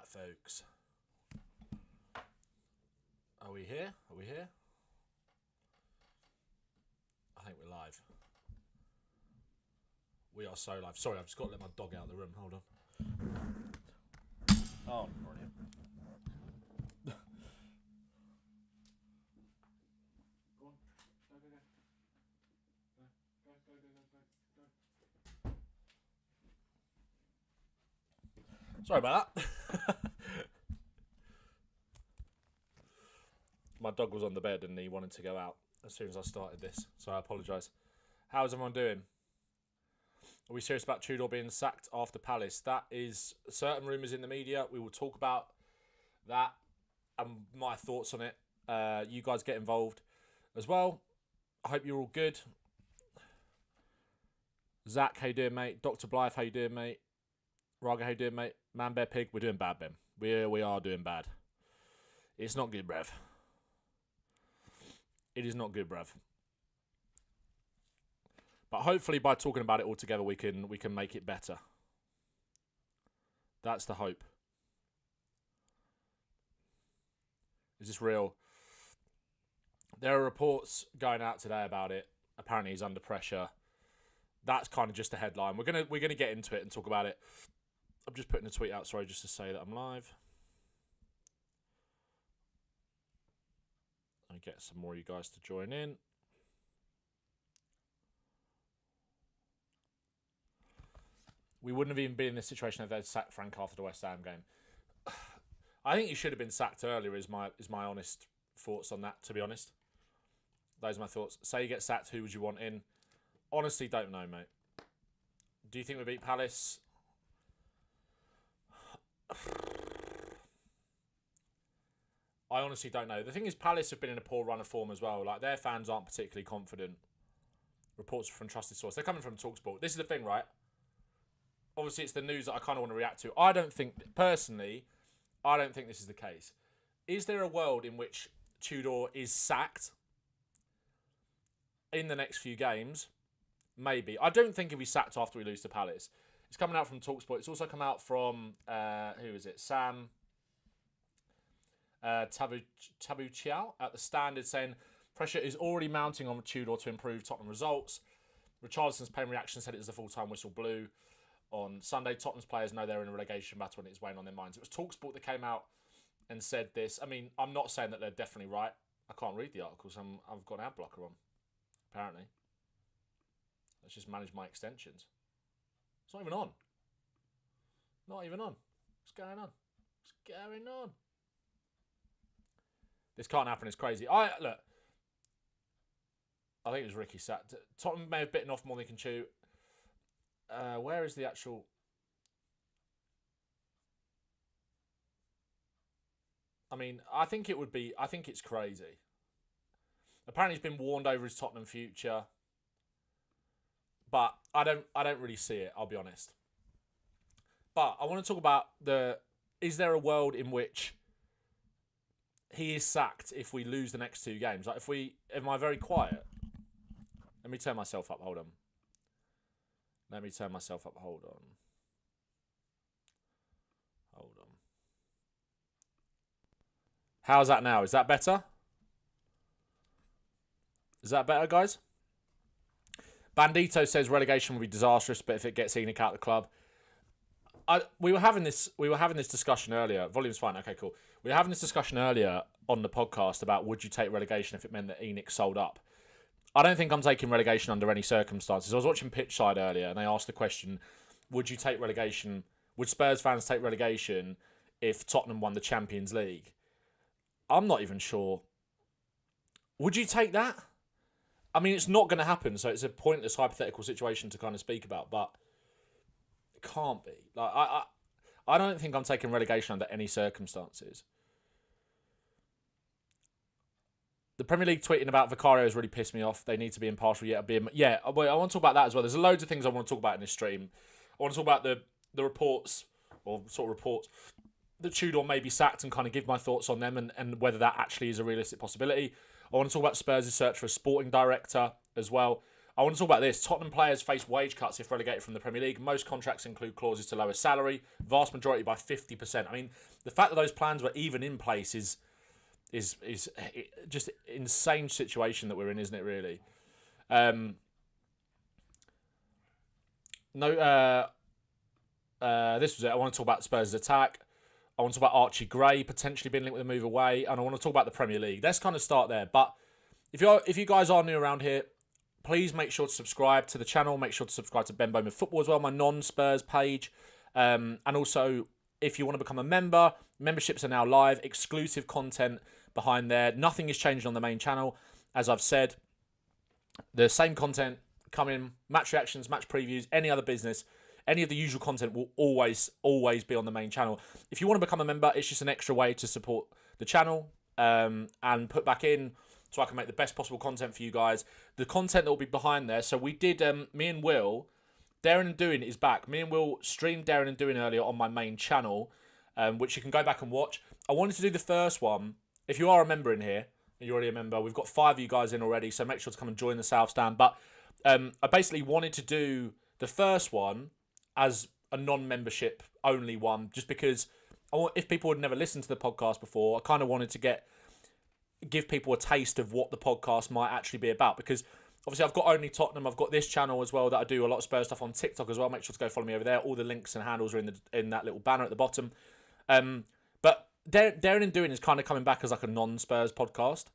Right, folks. Are we here? Are we here? I think we're live. We are so live. Sorry, I've just got to let my dog out of the room. Hold on. Oh, brilliant. Go on. Go. Sorry about that. My dog was on the bed and he wanted to go out as soon as I started this, so I apologise. How's everyone doing? Are we serious about Tudor being sacked after Palace? That is certain rumours in the media. We will talk about that and my thoughts on it. You guys get involved as well. I hope you're all good. Zach, how you doing, mate? Dr. Blythe, how you doing, mate? Raga, how you doing, mate? Man Bear Pig, we're doing bad, Ben. We are doing bad. It's not good, bruv. It is not good, bruv. But hopefully by talking about it all together, we can make it better. That's the hope. Is this real? There are reports going out today about it. Apparently he's under pressure. That's kind of just the headline. We're gonna get into it and talk about it. I'm just putting a tweet out, sorry, just to say that I'm live. And get some more of you guys to join in. We wouldn't have even been in this situation if they'd sacked Frank after the West Ham game. I think he should have been sacked earlier, is my honest thoughts on that, to be honest. Those are my thoughts. Say you get sacked, who would you want in? Honestly, don't know, mate. Do you think we beat Palace? I honestly don't know. The thing is, Palace have been in a poor run of form as well. Like, their fans aren't particularly confident. Reports from trusted source. They're coming from TalkSport. This is the thing, right? Obviously, it's the news that I kind of want to react to. Personally, I don't think this is the case. Is there a world in which Tudor is sacked in the next few games? Maybe. I don't think he'll be sacked after we lose to Palace. It's coming out from TalkSport. It's also come out from, who is it? Sam Tabuchiao at the Standard, saying pressure is already mounting on Tudor to improve Tottenham results. Richarlison's paying reaction said it is the full-time whistle blew on Sunday. Tottenham's players know they're in a relegation battle and it's weighing on their minds. It was TalkSport that came out and said this. I mean, I'm not saying that they're definitely right. I can't read the articles. I've got an ad blocker on, apparently. Let's just manage my extensions. It's not even on. Not even on. What's going on? What's going on? This can't happen. It's crazy. Look. I think it was Ricky sacked. Tottenham may have bitten off more than they can chew. Where is the actual... I mean, I think it's crazy. Apparently he's been warned over his Tottenham future. But I don't really see it, I'll be honest. But I want to talk about is there a world in which he is sacked if we lose the next two games? Like, am I very quiet? Let me turn myself up, hold on. Hold on. How's that now? Is that better? Is that better, guys? Bandito says relegation will be disastrous, but if it gets ENIC out of the club. We were having this discussion earlier. Volume's fine. Okay, cool. We were having this discussion earlier on the podcast about would you take relegation if it meant that ENIC sold up. I don't think I'm taking relegation under any circumstances. I was watching Pitchside earlier and they asked the question, would you take relegation? Would Spurs fans take relegation if Tottenham won the Champions League? I'm not even sure. Would you take that? I mean, it's not going to happen, so it's a pointless hypothetical situation to kind of speak about, but it can't be. Like, I don't think I'm taking relegation under any circumstances. The Premier League tweeting about Vicario has really pissed me off. They need to be impartial. I want to talk about that as well. There's loads of things I want to talk about in this stream. I want to talk about the reports, or sort of reports, that Tudor may be sacked and kind of give my thoughts on them and whether that actually is a realistic possibility. I want to talk about Spurs' search for a sporting director as well. I want to talk about this. Tottenham players face wage cuts if relegated from the Premier League. Most contracts include clauses to lower salary, vast majority by 50%. I mean, the fact that those plans were even in place is just insane situation that we're in, isn't it, really? This was it. I want to talk about Spurs' attack. I want to talk about Archie Gray potentially being linked with a move away, and I want to talk about the Premier League. Let's kind of start there. But if you guys are new around here, please make sure to subscribe to the channel. Make sure to subscribe to Ben Bowman Football as well, my non-Spurs page. And also, if you want to become a member, memberships are now live. Exclusive content behind there. Nothing is changed on the main channel. As I've said, the same content coming, match reactions, match previews, any other business, any of the usual content will always be on the main channel. If you want to become a member, it's just an extra way to support the channel and put back in so I can make the best possible content for you guys. The content that will be behind there. So we did, me and Will, Daring and Doing is back. Me and Will streamed Daring and Doing earlier on my main channel, which you can go back and watch. I wanted to do the first one. If you are a member in here, and you're already a member, we've got 5 of you guys in already, so make sure to come and join the South Stand. But I basically wanted to do the first one as a non-membership only one, just because if people had never listened to the podcast before, I kind of wanted to give people a taste of what the podcast might actually be about, because obviously I've got Only Tottenham, I've got this channel as well that I do a lot of Spurs stuff on TikTok as well. Make sure to go follow me over there. All the links and handles are in that little banner at the bottom. But Daring and Doing is kind of coming back as like a non-Spurs podcast.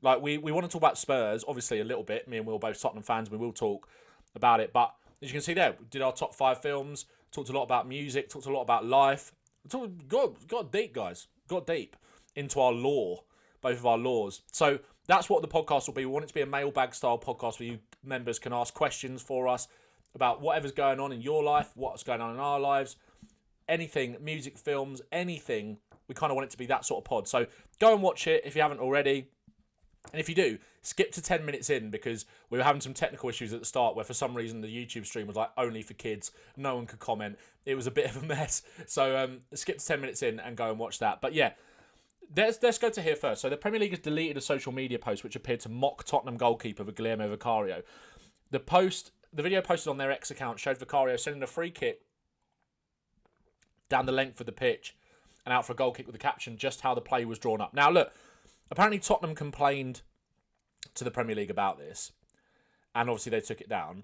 Like we want to talk about Spurs, obviously a little bit. Me and Will both Tottenham fans. We will talk about it, but as you can see there, we did our top 5 films. Talked a lot about music. Talked a lot about life. Got deep, guys. Got deep into our lore, both of our laws. So that's what the podcast will be. We want it to be a mailbag style podcast where you members can ask questions for us about whatever's going on in your life, what's going on in our lives, anything, music, films, anything. We kind of want it to be that sort of pod. So go and watch it if you haven't already. And if you do, skip to 10 minutes in, because we were having some technical issues at the start where for some reason the YouTube stream was like only for kids. No one could comment. It was a bit of a mess. So skip to 10 minutes in and go and watch that. But yeah, let's go to here first. So the Premier League has deleted a social media post which appeared to mock Tottenham goalkeeper Guillermo Vicario. The video posted on their X account showed Vicario sending a free kick down the length of the pitch and out for a goal kick with the caption, "Just how the play was drawn up." Now look, apparently Tottenham complained to the Premier League about this, and obviously they took it down.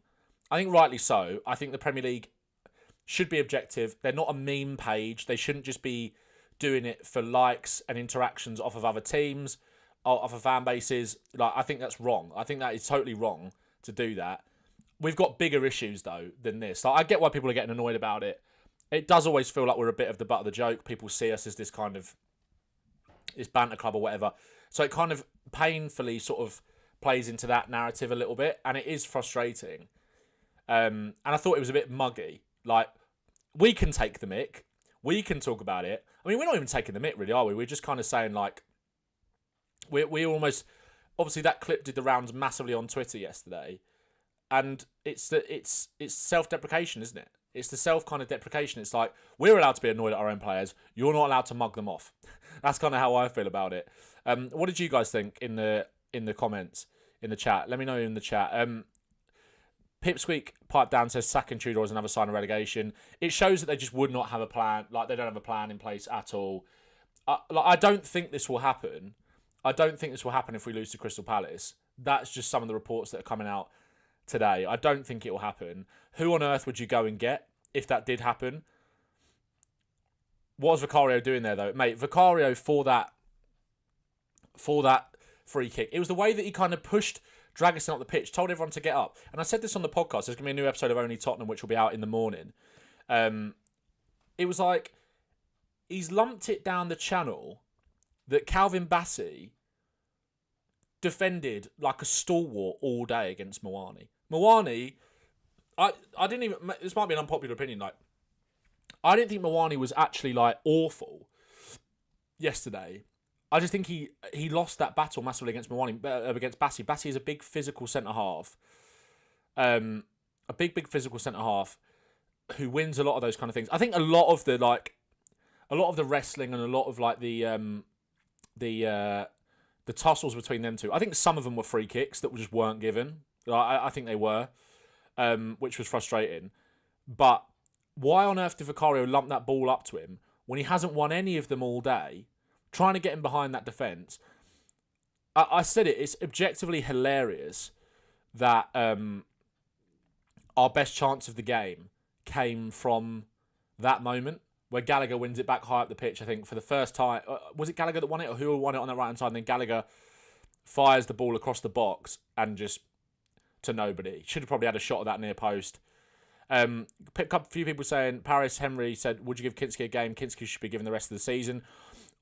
I think rightly so. I think the Premier League should be objective. They're not a meme page. They shouldn't just be doing it for likes and interactions off of other teams, off of fan bases. Like, I think that's wrong. I think that is totally wrong to do that. We've got bigger issues, though, than this. Like, I get why people are getting annoyed about it. It does always feel like we're a bit of the butt of the joke. People see us as this kind of this banter club or whatever. So it kind of painfully sort of plays into that narrative a little bit, and it is frustrating. And I thought it was a bit muggy. Like, we can take the mick. We can talk about it. I mean, we're not even taking the mick, really, are we? We're just kind of saying, like, we almost... Obviously, that clip did the rounds massively on Twitter yesterday. And it's self-deprecation, isn't it? It's the self kind of deprecation. It's like, we're allowed to be annoyed at our own players. You're not allowed to mug them off. That's kind of how I feel about it. What did you guys think in the comments, in the chat? Let me know in the chat. Pipsqueak piped down, says sacking Tudor is another sign of relegation. It shows that they just would not have a plan. Like, they don't have a plan in place at all. I don't think this will happen. I don't think this will happen if we lose to Crystal Palace. That's just some of the reports that are coming out today. I don't think it will happen. Who on earth would you go and get if that did happen? What was Vicario doing there, though? Mate, Vicario, for that free kick, it was the way that he kind of pushed Dragusin up the pitch, told everyone to get up. And I said this on the podcast. There's going to be a new episode of Only Tottenham, which will be out in the morning. It was like he's lumped it down the channel that Calvin Bassey defended like a stalwart all day against Moani. Moani, I didn't even... This might be an unpopular opinion. Like, I didn't think Moani was actually, like, awful yesterday. I just think he lost that battle massively against Moani, against Bassey. Bassey is a big physical centre-half. A big physical centre-half who wins a lot of those kind of things. I think a lot of the wrestling and a lot of, like, the tussles between them two, I think some of them were free kicks that just weren't given. I think they were, which was frustrating. But why on earth did Vicario lump that ball up to him when he hasn't won any of them all day, trying to get him behind that defence? I said it, it's objectively hilarious that our best chance of the game came from that moment where Gallagher wins it back high up the pitch, I think, for the first time. Was it Gallagher that won it, or who won it on the right-hand side? And then Gallagher fires the ball across the box and just to nobody. Should have probably had a shot at that near post. Picked up a few people saying, Paris Henry said, would you give Kinsky a game? Kinsky should be given the rest of the season.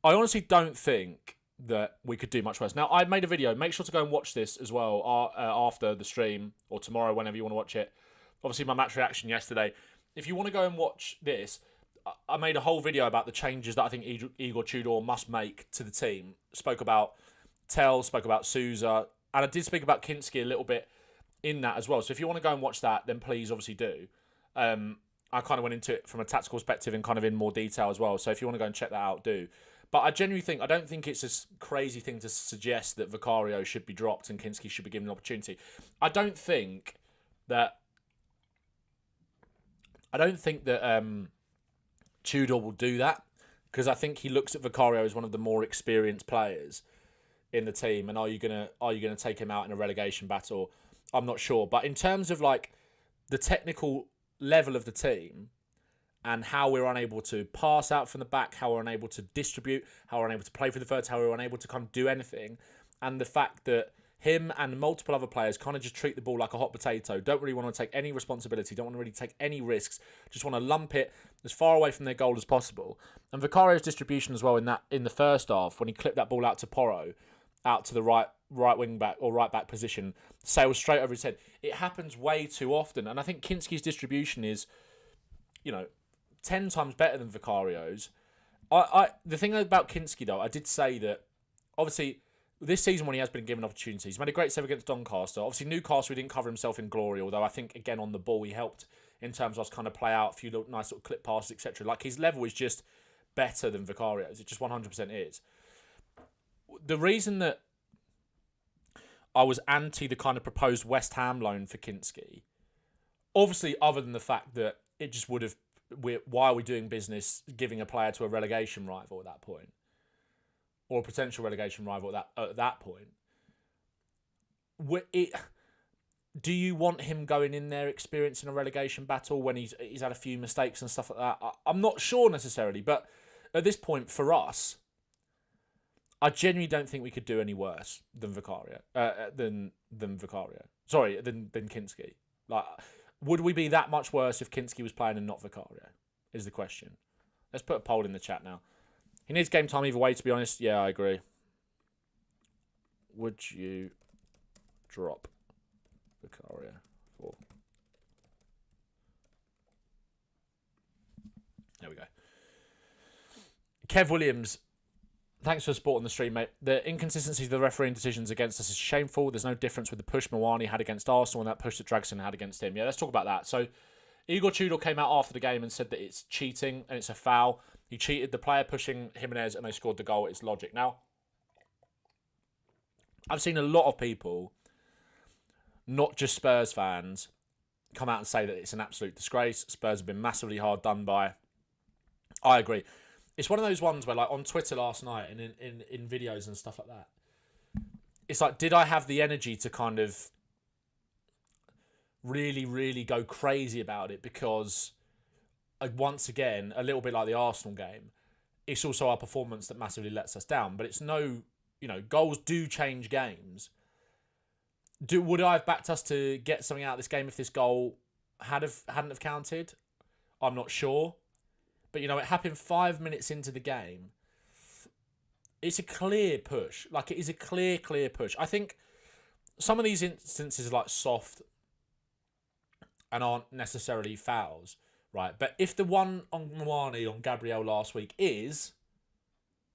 I honestly don't think that we could do much worse. Now, I made a video. Make sure to go and watch this as well after the stream or tomorrow, whenever you want to watch it. Obviously, my match reaction yesterday. If you want to go and watch this, I made a whole video about the changes that I think Igor Tudor must make to the team. Spoke about Tell, spoke about Souza, and I did speak about Kinsky a little bit in that as well. So if you want to go and watch that, then please obviously do. I kind of went into it from a tactical perspective and kind of in more detail as well. So if you want to go and check that out, do. But I genuinely think, I don't think it's a crazy thing to suggest that Vicario should be dropped and Kinsky should be given an opportunity. I don't think that Tudor will do that, because I think he looks at Vicario as one of the more experienced players in the team. And are you gonna take him out in a relegation battle? I'm not sure. But in terms of like the technical level of the team and how we're unable to pass out from the back, how we're unable to distribute, how we're unable to play for the thirds, how we're unable to kind of do anything, and the fact that him and multiple other players kind of just treat the ball like a hot potato, don't really want to take any responsibility, don't want to really take any risks, just want to lump it as far away from their goal as possible. And Vicario's distribution as well in the first half, when he clipped that ball out to Porro, out to the right wing back or right back position, sails straight over his head. It happens way too often. And I think Kinsky's distribution is, 10 times better than Vicario's. The thing about Kinsky, though, I did say that, obviously, this season when he has been given opportunities, he's made a great save against Doncaster. Obviously, Newcastle, he didn't cover himself in glory, although I think, again, on the ball, he helped in terms of us kind of play out a few nice little clip passes, etc. Like, his level is just better than Vicario's. It just 100% is. The reason that I was anti the kind of proposed West Ham loan for Kinsky, obviously, other than the fact that it just would have, why are we doing business giving a player to a relegation rival at that point? Or a potential relegation rival at that point? Do you want him going in there experiencing a relegation battle when he's had a few mistakes and stuff like that? I'm not sure necessarily, but at this point, for us, I genuinely don't think we could do any worse than Vicario. Than Vicario. Sorry, than Kinsky. Like, would we be that much worse if Kinsky was playing and not Vicario? Is the question. Let's put a poll in the chat now. He needs game time either way, to be honest. Yeah, I agree. Would you drop Vicario for? There we go. Kev Williams, thanks for supporting the stream, mate. The inconsistencies of the refereeing decisions against us is shameful. There's no difference with the push Mawani had against Arsenal and that push that Draxon had against him. Yeah, let's talk about that. So, Igor Tudor came out after the game and said that it's cheating and it's a foul. He cheated the player pushing Jimenez and they scored the goal. It's logic. Now, I've seen a lot of people, not just Spurs fans, come out and say that it's an absolute disgrace. Spurs have been massively hard done by. I agree. It's one of those ones where, like, on Twitter last night and in videos and stuff like that, it's like, did I have the energy to kind of really, really go crazy about it? Because, once again, a little bit like the Arsenal game, it's also our performance that massively lets us down. But it's no, goals do change games. Would I have backed us to get something out of this game if this goal hadn't have counted? I'm not sure. But, it happened 5 minutes into the game. It's a clear push. Like, it is a clear push. I think some of these instances are, like, soft and aren't necessarily fouls, right? But if the one on Mwani on Gabriel last week is,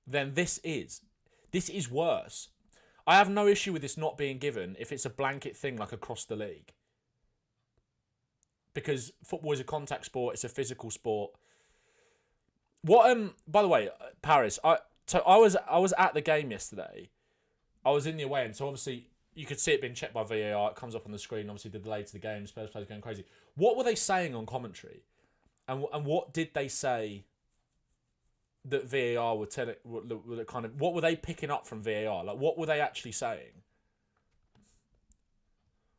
then this is. This is worse. I have no issue with this not being given if it's a blanket thing, like, across the league. Because football is a contact sport. It's a physical sport. What by the way, Paris, I was at the game yesterday. I was in the away end, so obviously you could see it being checked by VAR. It comes up on the screen. Obviously, the delay to the game. Spurs players going crazy. What were they saying on commentary? And what did they say that VAR were telling? What were they picking up from VAR? Like, what were they actually saying?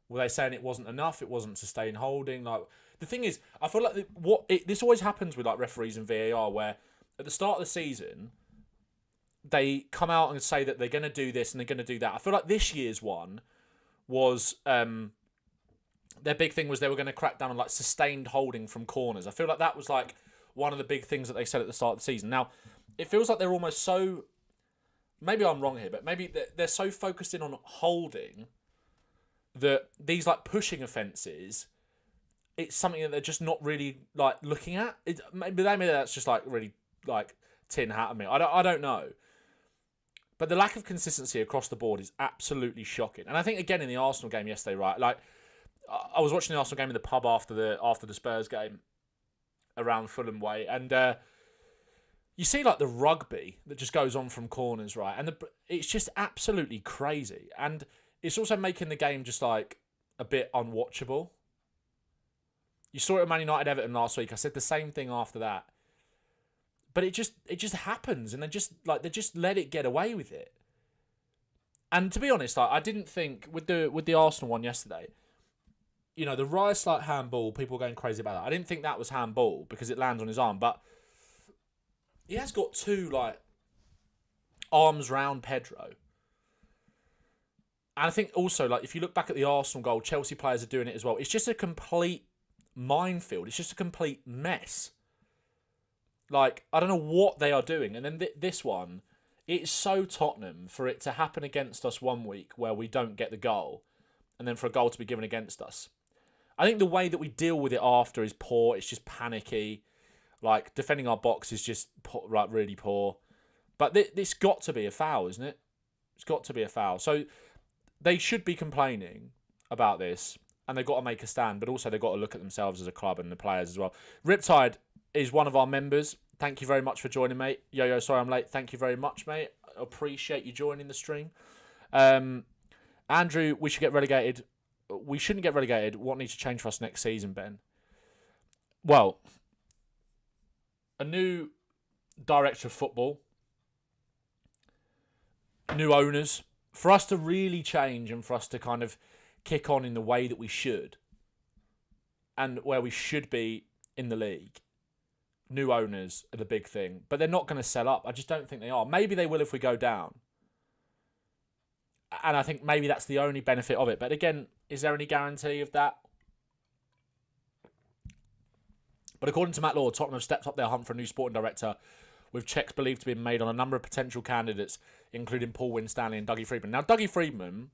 Were they saying it wasn't enough? It wasn't sustained holding? Like, the thing is, I feel like this always happens with like referees and VAR, where at the start of the season they come out and say that they're going to do this and they're going to do that. I feel like this year's one was their big thing was they were going to crack down on like sustained holding from corners. I feel like that was like one of the big things that they said at the start of the season. Now, it feels like they're almost so... Maybe I'm wrong here, but maybe they're so focused in on holding that these like pushing offences, it's something that they're just not really like looking at. Maybe that's just like really like tin hat of me. I don't know. But the lack of consistency across the board is absolutely shocking. And I think again in the Arsenal game yesterday, right? Like I was watching the Arsenal game in the pub after the Spurs game around Fulham way, and you see like the rugby that just goes on from corners, right? And it's just absolutely crazy. And it's also making the game just like a bit unwatchable. You saw it at Man United Everton last week. I said the same thing after that. But it just happens, and they just let it get away with it. And to be honest, I didn't think with the Arsenal one yesterday, you know, the Rice like handball, people going crazy about that. I didn't think that was handball because it lands on his arm, but he has got two like arms round Pedro. And I think also, like, if you look back at the Arsenal goal, Chelsea players are doing it as well. It's just a complete minefield. It's just a complete mess. Like, I don't know what they are doing. And then this one, it's so Tottenham for it to happen against us one week where we don't get the goal, and then for a goal to be given against us. I think the way that we deal with it after is poor. It's just panicky. Like, defending our box is just like really poor. But this got to be a foul, isn't it? It's got to be a foul. So they should be complaining about this, and they've got to make a stand, but also they've got to look at themselves as a club and the players as well. Riptide is one of our members. Thank you very much for joining, mate. Yo, sorry I'm late. Thank you very much, mate. Appreciate you joining the stream. Andrew, we should get relegated. We shouldn't get relegated. What needs to change for us next season, Ben? Well, a new director of football, new owners. For us to really change and for us to kind of kick on in the way that we should and where we should be in the league, new owners are the big thing. But they're not going to sell up. I just don't think they are. Maybe they will if we go down. And I think maybe that's the only benefit of it. But again, is there any guarantee of that? But according to Matt Lord, Tottenham have stepped up their hunt for a new sporting director, with checks believed to be made on a number of potential candidates, including Paul Winstanley and Dougie Freedman. Now, Dougie Freedman,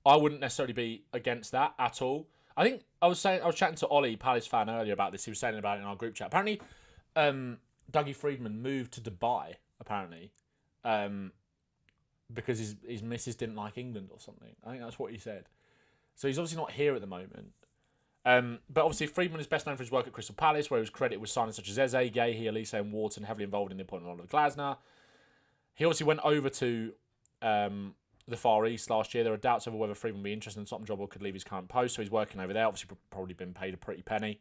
I wouldn't necessarily be against that at all. I think I was chatting to Ollie, Palace fan, earlier about this. He was saying about it in our group chat. Apparently, Dougie Freedman moved to Dubai, apparently, because his missus didn't like England or something. I think that's what he said. So he's obviously not here at the moment. But obviously, Freedman is best known for his work at Crystal Palace, where he was credited with signings such as Eze, Gahey, Elise and Wharton, heavily involved in the appointment of Oliver Glasner. He obviously went over to the Far East last year. There are doubts over whether Freedman would be interested in the Tottenham job or could leave his current post, so he's working over there. Obviously, probably been paid a pretty penny.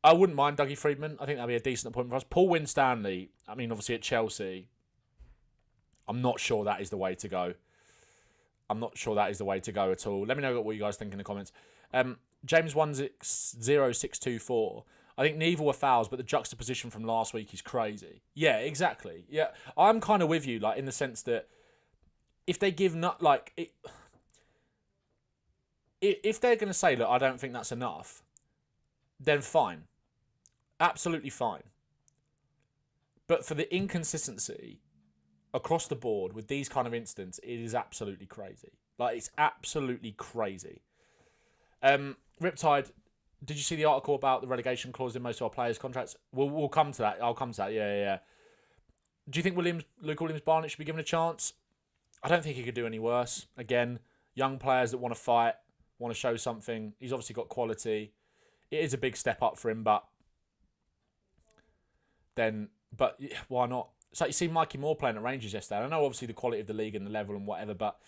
I wouldn't mind Dougie Freedman. I think that'd be a decent appointment for us. Paul Winstanley, I mean, obviously at Chelsea, I'm not sure that is the way to go. I'm not sure that is the way to go at all. Let me know what you guys think in the comments. James 10624. I think neither were fouls, but the juxtaposition from last week is crazy. Yeah, exactly. Yeah, I'm kind of with you, like in the sense that if they give if they're going to say, look, I don't think that's enough, then fine, absolutely fine. But for the inconsistency across the board with these kind of incidents, it is absolutely crazy. Like, it's absolutely crazy. Riptide, did you see the article about the relegation clause in most of our players' contracts? We'll come to that. I'll come to that. Yeah. Do you think Luke Williams-Barnett should be given a chance? I don't think he could do any worse. Again, young players that want to fight, want to show something. He's obviously got quality. It is a big step up for him, but why not? It's like you see Mikey Moore playing at Rangers yesterday. I know obviously the quality of the league and the level and whatever, but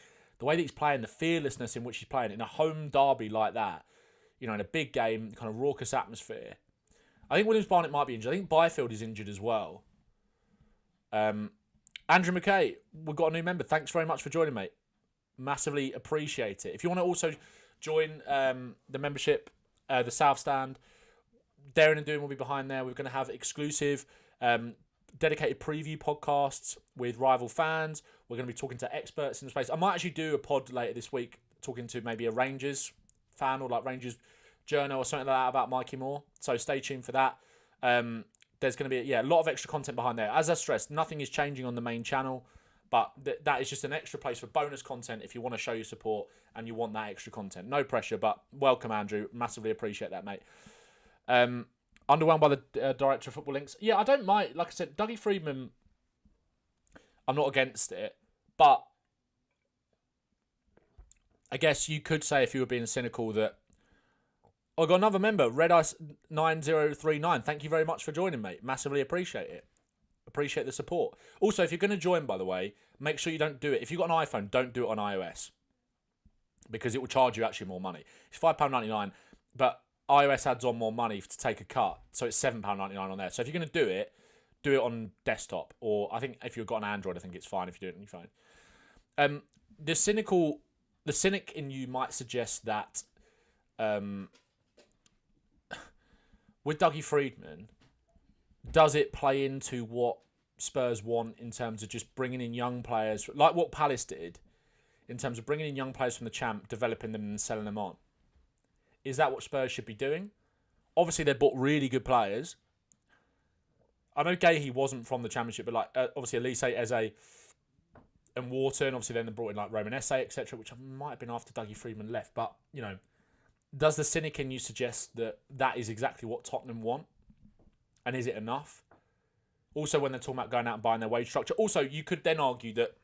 the way that he's playing, the fearlessness in which he's playing in a home derby like that, you know, in a big game, kind of raucous atmosphere. I think Williams-Barnett might be injured. I think Byfield is injured as well. Andrew McKay, we've got a new member. Thanks very much for joining, mate. Massively appreciate it. If you want to also join the membership, the South Stand, Darren and Doom will be behind there. We're going to have exclusive dedicated preview podcasts with rival fans. We're going to be talking to experts in the space. I might actually do a pod later this week talking to maybe a Rangers fan or like Rangers journal or something like that about Mikey Moore. So stay tuned for that. There's going to be a lot of extra content behind there. As I stressed, nothing is changing on the main channel, but that is just an extra place for bonus content if you want to show your support and you want that extra content. No pressure, but welcome, Andrew. Massively appreciate that, mate. Underwhelmed by the director of football links. Yeah, I don't mind. Like I said, Dougie Freedman, I'm not against it, but I guess you could say, if you were being cynical, that I got another member, Red Ice 9039. Thank you very much for joining, mate. Massively appreciate it. Appreciate the support. Also, if you're going to join, by the way, make sure you don't do it. If you've got an iPhone, don't do it on iOS, because it will charge you actually more money. It's £5.99, but iOS adds on more money to take a cut, so it's £7.99 on there. So if you're going to do it on desktop, or I think if you've got an Android, I think it's fine if you do it on your phone. The cynic in you might suggest that with Dougie Freedman, does it play into what Spurs want in terms of just bringing in young players, like what Palace did, in terms of bringing in young players from the Champ, developing them and selling them on? Is that what Spurs should be doing? Obviously, they bought really good players. I know Gahey wasn't from the Championship, but like obviously Elise, Eze, and Wharton. Obviously, then they brought in like Roman Esse, etc., which might have been after Dougie Freedman left. But you know, does the cynic in you suggest that that is exactly what Tottenham want? And is it enough? Also, when they're talking about going out and buying their wage structure. Also, you could then argue that,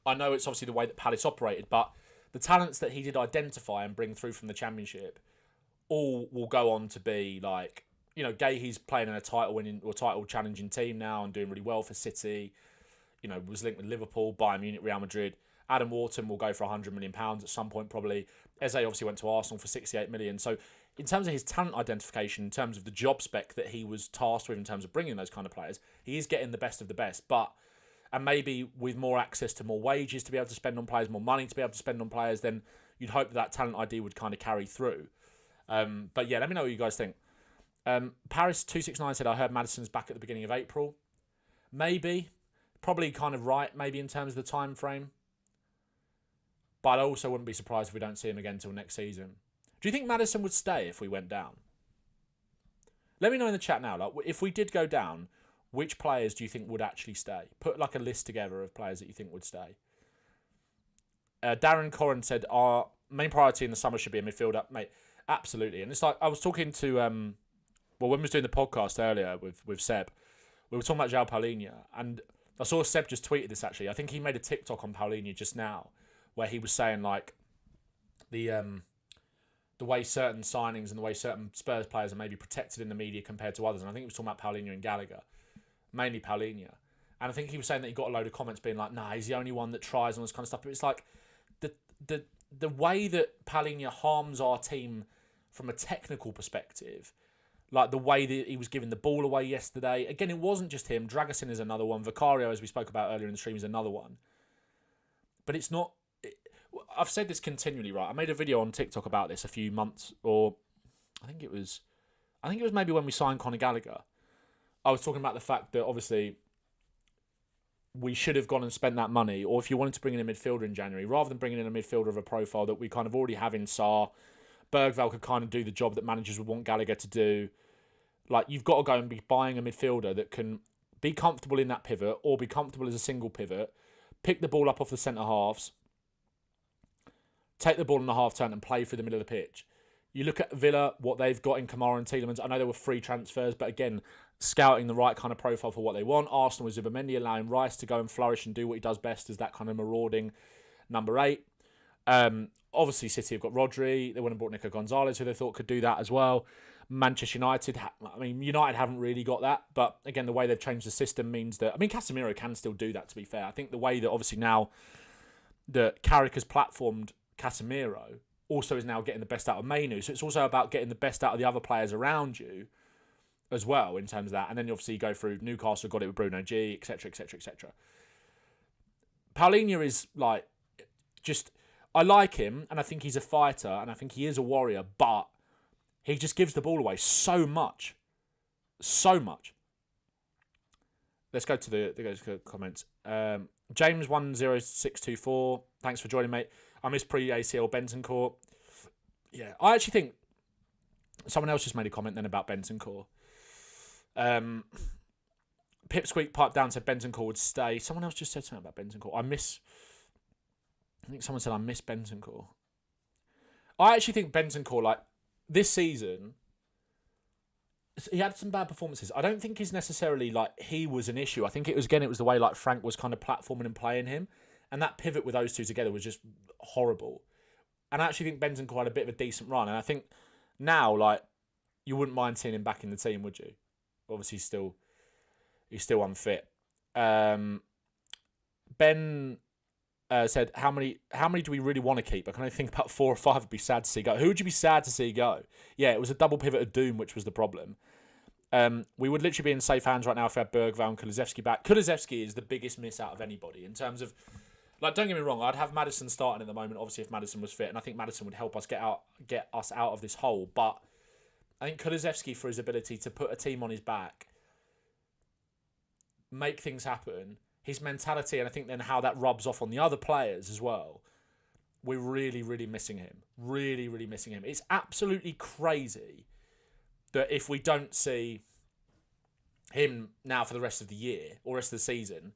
I know it's obviously the way that Palace operated, but the talents that he did identify and bring through from the Championship all will go on to be like, you know, Gahey's playing in a title-winning or title-challenging team now and doing really well for City. You know, was linked with Liverpool, Bayern Munich, Real Madrid. Adam Wharton will go for £100 million at some point probably. Eze obviously went to Arsenal for £68 million. So in terms of his talent identification, in terms of the job spec that he was tasked with in terms of bringing those kind of players, he is getting the best of the best. And maybe with more access to more wages to be able to spend on players, more money to be able to spend on players, then you'd hope that talent ID would kind of carry through. But yeah, let me know what you guys think. Paris269 said, I heard Maddison's back at the beginning of April. Maybe. Probably kind of right, maybe in terms of the time frame. But I also wouldn't be surprised if we don't see him again until next season. Do you think Maddison would stay if we went down? Let me know in the chat now. Like, if we did go down, which players do you think would actually stay? Put like a list together of players that you think would stay. Darren Corrin said, our main priority in the summer should be a midfielder. Mate, absolutely. And it's like, I was talking to, when we was doing the podcast earlier with Seb, we were talking about João Paulinho, and I saw Seb just tweeted this actually. I think he made a TikTok on Paulinho just now, where he was saying like the way certain signings and the way certain Spurs players are maybe protected in the media compared to others. And I think he was talking about Paulinho and Gallagher, mainly Paulinho. And I think he was saying that he got a load of comments being like, nah, he's the only one that tries and all this kind of stuff. But it's like the way that Paulinho harms our team from a technical perspective, like the way that he was giving the ball away yesterday. Again, it wasn't just him. Dragusin is another one. Vicario, as we spoke about earlier in the stream, is another one. But it's not... I've said this continually, right? I made a video on TikTok about this a few months, or I think it was maybe when we signed Conor Gallagher. I was talking about the fact that obviously we should have gone and spent that money, or if you wanted to bring in a midfielder in January, rather than bringing in a midfielder of a profile that we kind of already have in Sarr, Bergvall could kind of do the job that managers would want Gallagher to do. Like, you've got to go and be buying a midfielder that can be comfortable in that pivot or be comfortable as a single pivot, pick the ball up off the centre halves, take the ball on the half turn and play through the middle of the pitch. You look at Villa, what they've got in Kamara and Tielemans. I know there were free transfers, but again, scouting the right kind of profile for what they want. Arsenal with Zubimendi allowing Rice to go and flourish and do what he does best as that kind of marauding number 8. Obviously, City have got Rodri. They went and bought Nico Gonzalez, who they thought could do that as well. Manchester United, United haven't really got that. But again, the way they've changed the system means that... Casemiro can still do that, to be fair. I think the way that obviously now that Carrick has platformed Casemiro also is now getting the best out of Mainu. So it's also about getting the best out of the other players around you as well in terms of that. And then obviously you go through Newcastle, got it with Bruno G, etc., etc., etc. Paulinho is like, just, I like him and I think he's a fighter and I think he is a warrior, but he just gives the ball away so much. So much. Let's go to the comments. James10624, thanks for joining, mate. I miss pre-ACL Bentancur. Yeah, I actually think someone else just made a comment then about Bentancur. Pipsqueak piped down, said Bentancur would stay. Someone else just said something about Bentancur. I think someone said I miss Bentancur. I actually think Bentancur, like, this season, he had some bad performances. I don't think he's necessarily, like, he was an issue. I think it was the way, like, Frank was kind of platforming and playing him. And that pivot with those two together was just horrible. And I actually think Bentancur had a bit of a decent run. And I think now, like, you wouldn't mind seeing him back in the team, would you? Obviously, he's still unfit. Ben said, how many do we really want to keep? I can only think about 4 or 5 would be sad to see go. Who would you be sad to see go? Yeah, it was a double pivot of doom, which was the problem. We would literally be in safe hands right now if we had Bergvall and Kulusevski back. Kulusevski is the biggest miss out of anybody in terms of, like, don't get me wrong, I'd have Maddison starting at the moment, obviously, if Maddison was fit, and I think Maddison would help us get us out of this hole. But I think Kulusevski, for his ability to put a team on his back, make things happen, his mentality, and I think then how that rubs off on the other players as well, we're really, really missing him. Really, really missing him. It's absolutely crazy that if we don't see him now for the rest of the year, or rest of the season,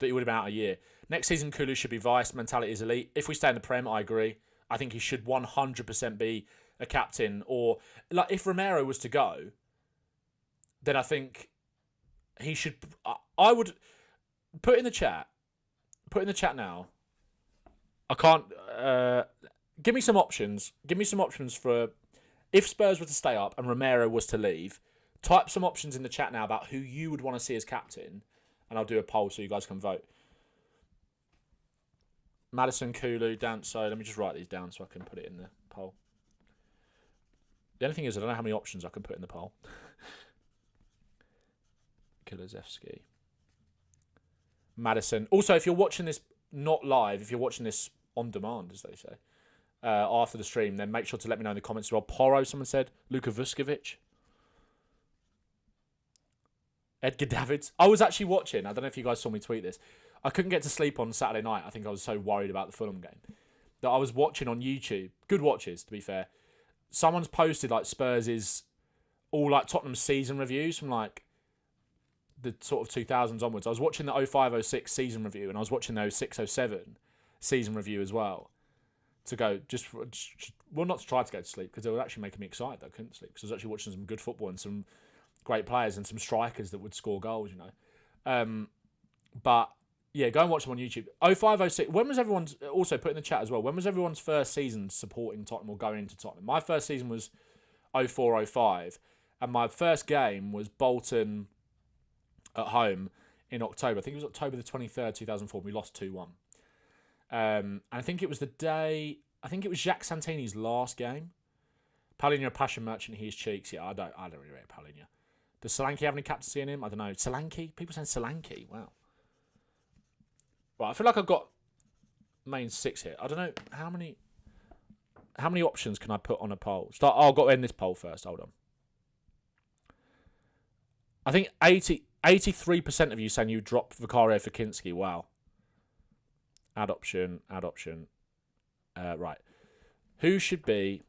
that he would have been out a year. Next season, Kulu should be vice. Mentality is elite. If we stay in the Prem, I agree. I think he should 100% be a captain. Or, like, if Romero was to go, then I think he should... I would... Put in the chat now. I can't... give me some options. Give me some options for... If Spurs were to stay up and Romero was to leave, type some options in the chat now about who you would want to see as captain, and I'll do a poll so you guys can vote. Maddison, Kulu, Danso. Let me just write these down so I can put it in the poll. The only thing is I don't know how many options I can put in the poll. Kulusevski. Maddison. Also, if you're watching this not live, if you're watching this on demand, as they say, after the stream, then make sure to let me know in the comments as well. Porro, someone said. Luka Vuskovic. Edgar Davids. I was actually watching. I don't know if you guys saw me tweet this. I couldn't get to sleep on Saturday night. I think I was so worried about the Fulham game that I was watching on YouTube. Good watches, to be fair. Someone's posted, like, Spurs' all, like, Tottenham season reviews from, like, the sort of 2000s onwards. I was watching the 05-06 season review, and I was watching the 06-07 season review as well. To go, well, not to try to go to sleep, because they were actually making me excited that I couldn't sleep, because I was actually watching some good football and some great players and some strikers that would score goals, you know. But, yeah, go and watch them on YouTube. 05-06, when was everyone's, also put in the chat as well, when was everyone's first season supporting Tottenham or going into Tottenham? My first season was 04-05, and my first game was Bolton at home in October. I think it was October the 23rd, 2004. We lost 2-1. And I think it was the day... I think it was Jacques Santini's last game. Paulinho, passion merchant, he's cheeks. Yeah, I don't really rate Paulinho. Does Solanke have any captaincy in him? I don't know. Solanke? People saying Solanke. Wow. Right, I feel like I've got main 6 here. I don't know how many options can I put on a poll. I've got to end this poll first. Hold on. I think 83% of you saying you drop Vicario for Kinsky. Wow. Add option. Right. Who should be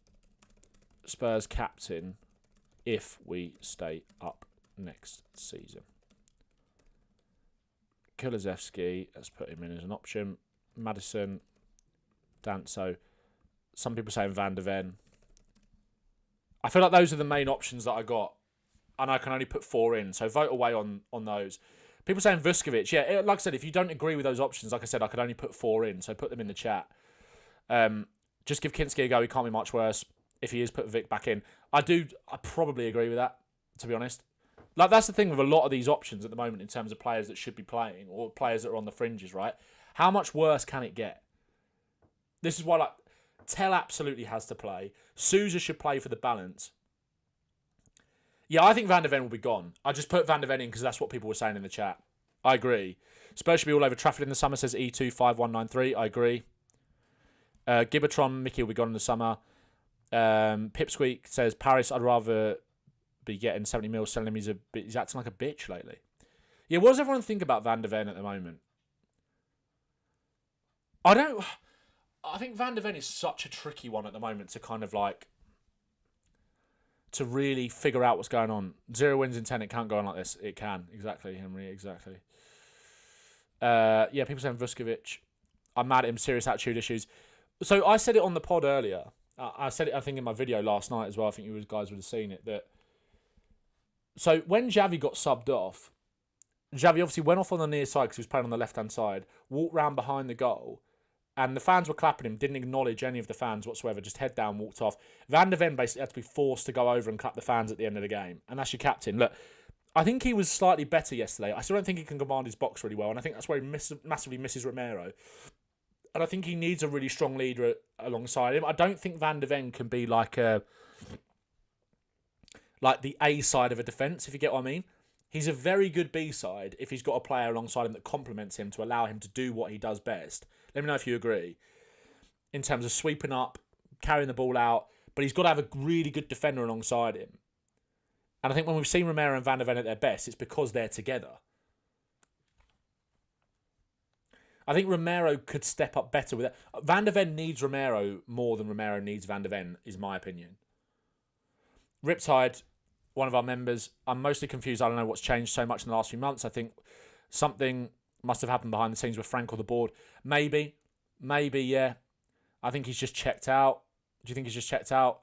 Spurs captain if we stay up next season? Kulusevski, let's put him in as an option. Maddison, Danso. Some people saying Van de Ven. I feel like those are the main options that I got. And I can only put 4 in. So vote away on those. People saying Vuskovic. Yeah, like I said, if you don't agree with those options, like I said, I could only put 4 in. So put them in the chat. Just give Kinsky a go. He can't be much worse. If he is, put Vic back in. I probably agree with that, to be honest. Like, that's the thing with a lot of these options at the moment in terms of players that should be playing or players that are on the fringes, right? How much worse can it get? This is why, like, Tell absolutely has to play. Sousa should play for the balance. Yeah, I think Van de Ven will be gone. I just put Van de Ven in because that's what people were saying in the chat. I agree. Spurs should be all over Trafford in the summer, says E25193. I agree. Gibbertron, Mickey will be gone in the summer. Pipsqueak says, Paris, I'd rather be getting 70 mil, selling him. He's acting like a bitch lately. Yeah, what does everyone think about Van de Ven at the moment? I think Van de Ven is such a tricky one at the moment to kind of like, to really figure out what's going on. 0 wins in 10, it can't go on like this. It can. Exactly, Henry, exactly. Yeah, people saying Vuskovic. I'm mad at him, serious attitude issues. So I said it on the pod earlier. I said it, I think, in my video last night as well. I think you guys would have seen it. So when Xavi got subbed off, Xavi obviously went off on the near side because he was playing on the left-hand side, walked round behind the goal, and the fans were clapping him, didn't acknowledge any of the fans whatsoever, just head down, walked off. Van de Ven basically had to be forced to go over and clap the fans at the end of the game. And that's your captain. Look, I think he was slightly better yesterday. I still don't think he can command his box really well, and I think that's where he massively misses Romero. And I think he needs a really strong leader alongside him. I don't think Van de Ven can be like the A side of a defence, if you get what I mean. He's a very good B side if he's got a player alongside him that complements him to allow him to do what he does best. Let me know if you agree. In terms of sweeping up, carrying the ball out, but he's got to have a really good defender alongside him. And I think when we've seen Romero and Van de Ven at their best, it's because they're together. I think Romero could step up better with that. Van de Ven needs Romero more than Romero needs Van de Ven, is my opinion. Riptide, one of our members, I'm mostly confused. I don't know what's changed so much in the last few months. I think something must have happened behind the scenes with Frank or the board. Maybe, yeah. I think he's just checked out. Do you think he's just checked out?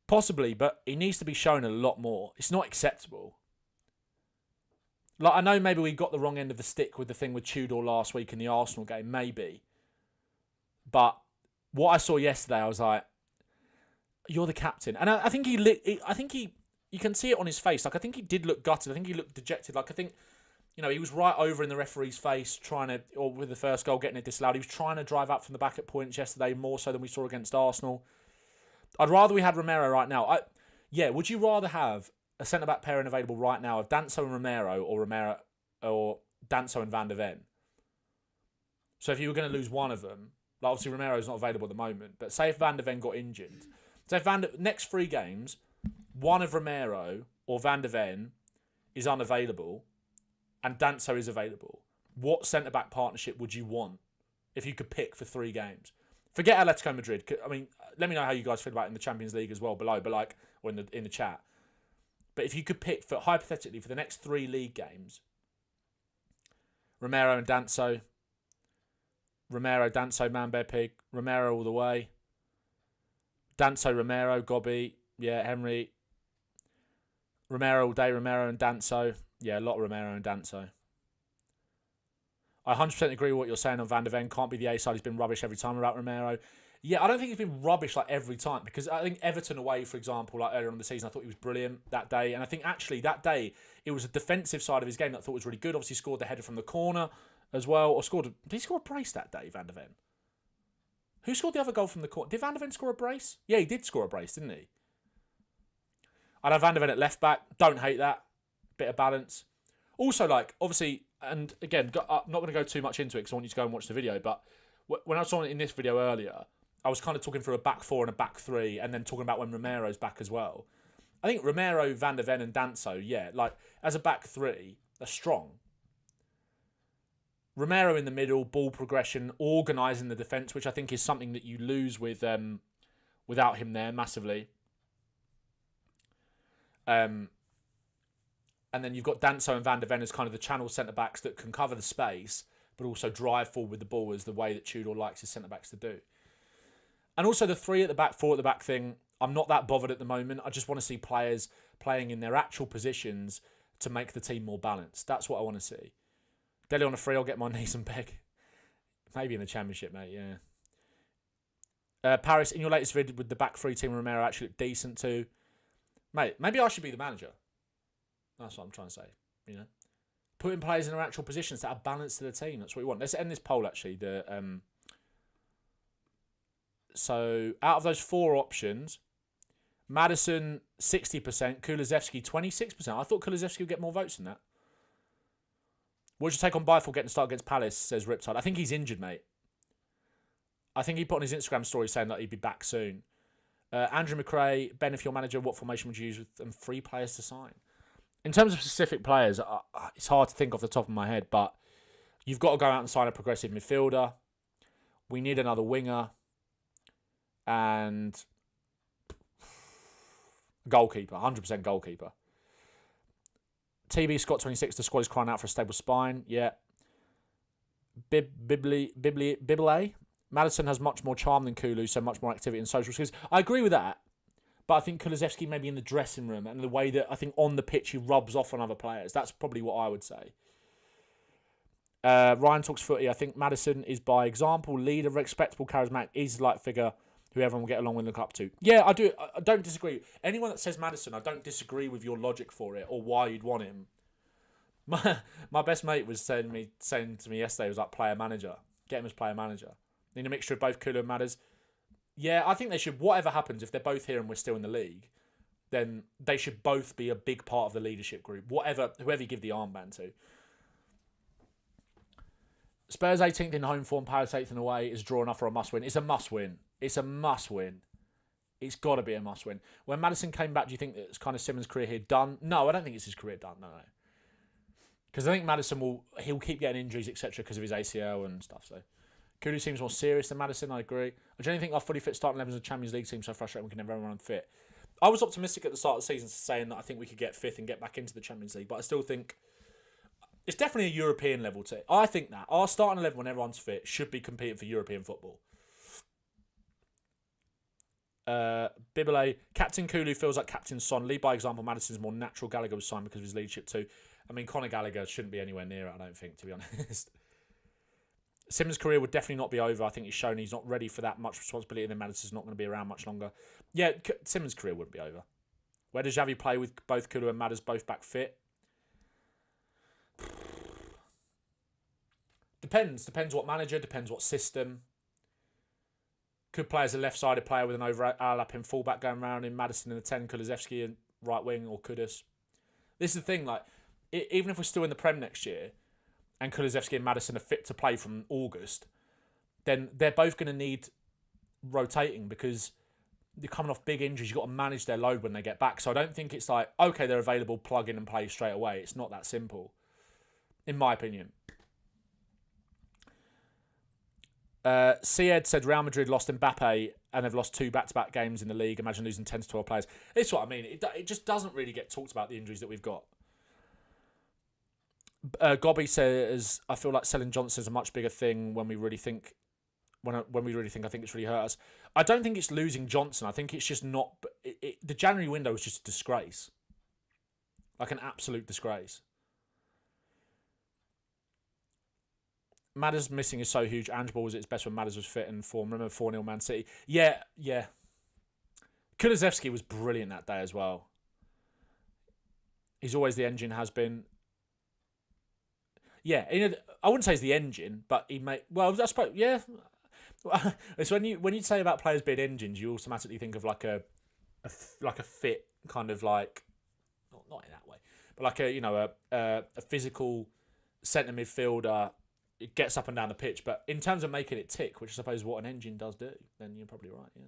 Possibly, but he needs to be shown a lot more. It's not acceptable. Like, I know maybe we got the wrong end of the stick with the thing with Tudor last week in the Arsenal game, maybe. But what I saw yesterday, I was like, you're the captain. And I think you can see it on his face. Like, I think he did look gutted. I think he looked dejected. Like, I think, he was right over in the referee's face, or with the first goal, getting it disallowed. He was trying to drive up from the back at points yesterday, more so than we saw against Arsenal. I'd rather we had Romero right now. Would you rather have a centre-back pairing available right now of Danso and Romero, or Danso and Van de Ven? So if you were going to lose one of them, like, obviously Romero's not available at the moment, but say if Van de Ven got injured, so if next 3 games, one of Romero or Van de Ven is unavailable and Danso is available, what centre-back partnership would you want if you could pick for 3 games? Forget Atletico Madrid. I mean, let me know how you guys feel about it in the Champions League as well below, or in the chat. But if you could pick, hypothetically, for the next 3 league games, Romero and Danso, Man-Bear Pig, Romero all the way, Danso, Romero, Gobby, yeah, Henry, Romero all day, Romero and Danso, yeah, a lot of Romero and Danso. I 100% agree with what you're saying on Van de Ven. Can't be the A side. He's been rubbish every time about Romero. Yeah, I don't think he's been rubbish like every time, because I think Everton away, for example, like earlier on in the season, I thought he was brilliant that day. And I think actually that day it was a defensive side of his game that I thought was really good. Obviously scored the header from the corner as well, did he score a brace that day, Van de Ven? Who scored the other goal from the corner? Did Van de Ven score a brace? Yeah, he did score a brace, didn't he? I'd have Van de Ven at left back. Don't hate that. Bit of balance. Also, like, obviously, and again, I'm not going to go too much into it because I want you to go and watch the video, but when I saw it in this video earlier, I was kind of talking through a back 4 and a back 3, and then talking about when Romero's back as well. I think Romero, Van de Ven and Danso, yeah, like, as a back 3, are strong. Romero in the middle, ball progression, organising the defence, which I think is something that you lose with without him there massively. And then you've got Danso and Van de Ven as kind of the channel centre-backs that can cover the space, but also drive forward with the ball as the way that Tudor likes his centre-backs to do. And also the 3 at the back, 4 at the back thing, I'm not that bothered at the moment. I just want to see players playing in their actual positions to make the team more balanced. That's what I want to see. Dele on a free, I'll get my knees and beg. Maybe in the Championship, mate, yeah. Paris, in your latest vid with the back 3 team, Romero actually looked decent too. Mate, maybe I should be the manager. That's what I'm trying to say, Putting players in their actual positions that are balanced to the team. That's what we want. Let's end this poll, actually. So out of those 4 options, Maddison 60%, Kulusevski 26%. I thought Kulusevski would get more votes than that. What's your take on Byfield getting a start against Palace, says Riptide? I think he's injured, mate. I think he put on his Instagram story saying that he'd be back soon. Andrew McRae, Ben, if you're manager, what formation would you use with them 3 players to sign? In terms of specific players, it's hard to think off the top of my head, but you've got to go out and sign a progressive midfielder. We need another winger. And goalkeeper, 100% goalkeeper. TB Scott 26, the squad is crying out for a stable spine. Yeah. Bibley. Maddison has much more charm than Kulu, so much more activity and social skills. I agree with that. But I think Kulusevski maybe in the dressing room and the way that I think on the pitch he rubs off on other players. That's probably what I would say. Ryan talks footy. I think Maddison is by example, leader, respectable, charismatic, easy-like figure who everyone will get along with and look up to. Yeah, I do. I don't disagree. Anyone that says Maddison, I don't disagree with your logic for it or why you'd want him. My best mate was saying to me yesterday, was like player manager. Get him as player manager. Need a mixture of both Kulu and Madders. Yeah, I think they should. Whatever happens, if they're both here and we're still in the league, then they should both be a big part of the leadership group. Whoever you give the armband to. Spurs 18th in home form, Palace 8th in away is draw enough for a must-win. It's a must-win. It's a must-win. It's got to be a must-win. When Maddison came back, do you think that it's kind of Simmons' career here done? No, I don't think it's his career done. No. Because I think Maddison he'll keep getting injuries, etc., because of his ACL and stuff. So Kulu seems more serious than Maddison. I agree. I genuinely think our fully fit starting 11s in the Champions League seems so frustrating. We can never run fit. I was optimistic at the start of the season, saying that I think we could get 5th and get back into the Champions League, but I still think it's definitely a European level team. I think that our starting 11 when everyone's fit should be competing for European football. Bibele, Captain Kulu feels like Captain Son. Lead by example. Maddison's more natural. Gallagher was signed because of his leadership too. I mean, Conor Gallagher shouldn't be anywhere near it, I don't think, to be honest. Simmons' career would definitely not be over. I think he's shown he's not ready for that much responsibility, and then Maddison's not going to be around much longer. Yeah, Simmons' career wouldn't be over. Where does Xavi play with both Kulu and Madders both back fit? Depends what manager, depends what system. Could play as a left-sided player with an overlapping fullback going around in Maddison in the 10, Kulusevski in right wing or Kudus. This is the thing, like, even if we're still in the Prem next year and Kulusevski and Maddison are fit to play from August, then they're both going to need rotating because they're coming off big injuries. You've got to manage their load when they get back. So I don't think it's like, okay, they're available, plug in and play straight away. It's not that simple, in my opinion. Syed said Real Madrid lost Mbappe and they've lost 2 back-to-back games in the league. Imagine losing 10 to 12 players. It's what I mean. It just doesn't really get talked about, the injuries that we've got. Gobby says, I feel like selling Johnson is a much bigger thing when we really think I think it's really hurt us. I don't think it's losing Johnson. I think it's just not... the January window was just a disgrace. Like an absolute disgrace. Madders missing is so huge. Ange Ball was at its best when Madders was fit and form. Remember 4-0 Man City? Yeah. Kulusevski was brilliant that day as well. He's always the engine, has been. Yeah, I wouldn't say he's the engine, but he may... Well, I suppose, yeah. It's when you say about players being engines, you automatically think of like a fit kind of like... Not in that way. But like a physical centre midfielder... It gets up and down the pitch, but in terms of making it tick, which I suppose is what an engine does do, then you're probably right, yeah.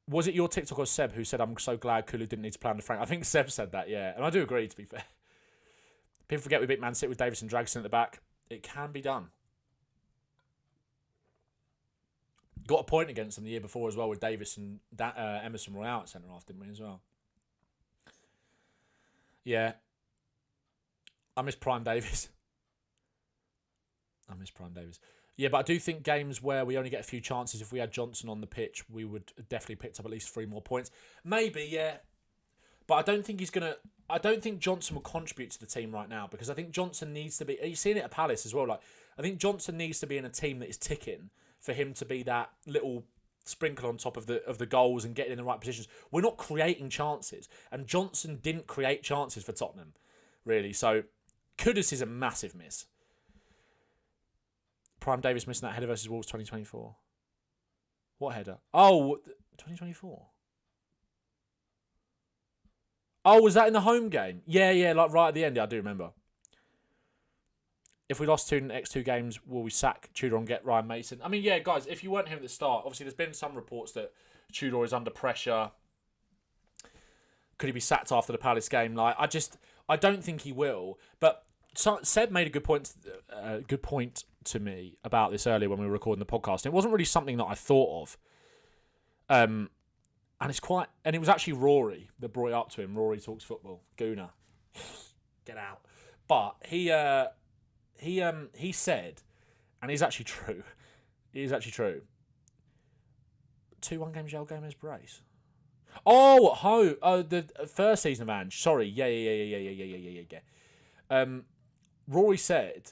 Was it your TikTok or Seb who said, I'm so glad Kulu didn't need to play under Frank? I think Seb said that, yeah. And I do agree, to be fair. People forget we beat Man City with Davis and Dragson at the back. It can be done. Got a point against them the year before as well with Davis and Emerson were out at centre-half, didn't we, as well? Yeah. I miss Prime Davis. Yeah, but I do think games where we only get a few chances, if we had Johnson on the pitch, we would have definitely picked up at least 3 more points. Maybe, yeah. But I don't think Johnson will contribute to the team right now because I think Johnson needs to be... You've seen it at Palace as well. Like, I think Johnson needs to be in a team that is ticking for him to be that little sprinkle on top of the goals and getting in the right positions. We're not creating chances. And Johnson didn't create chances for Tottenham, really. So... Kudus is a massive miss. Prime Davis missing that header versus Wolves 2024. What header? Oh, 2024. Oh, was that in the home game? Yeah, like right at the end. Yeah, I do remember. If we lost two in the next 2 games, will we sack Tudor and get Ryan Mason? I mean, yeah, guys, if you weren't here at the start, obviously there's been some reports that Tudor is under pressure. Could he be sacked after the Palace game? Like, I don't think he will. But Seb made a good point to me about this earlier when we were recording the podcast. It wasn't really something that I thought of. And it was actually Rory that brought it up to him. Rory talks football. Gooner. Get out. But he said, and it's actually true. It is actually true. 2-1 games, Joel Gomez brace. The first season of Ange. Sorry. Yeah. Rory said,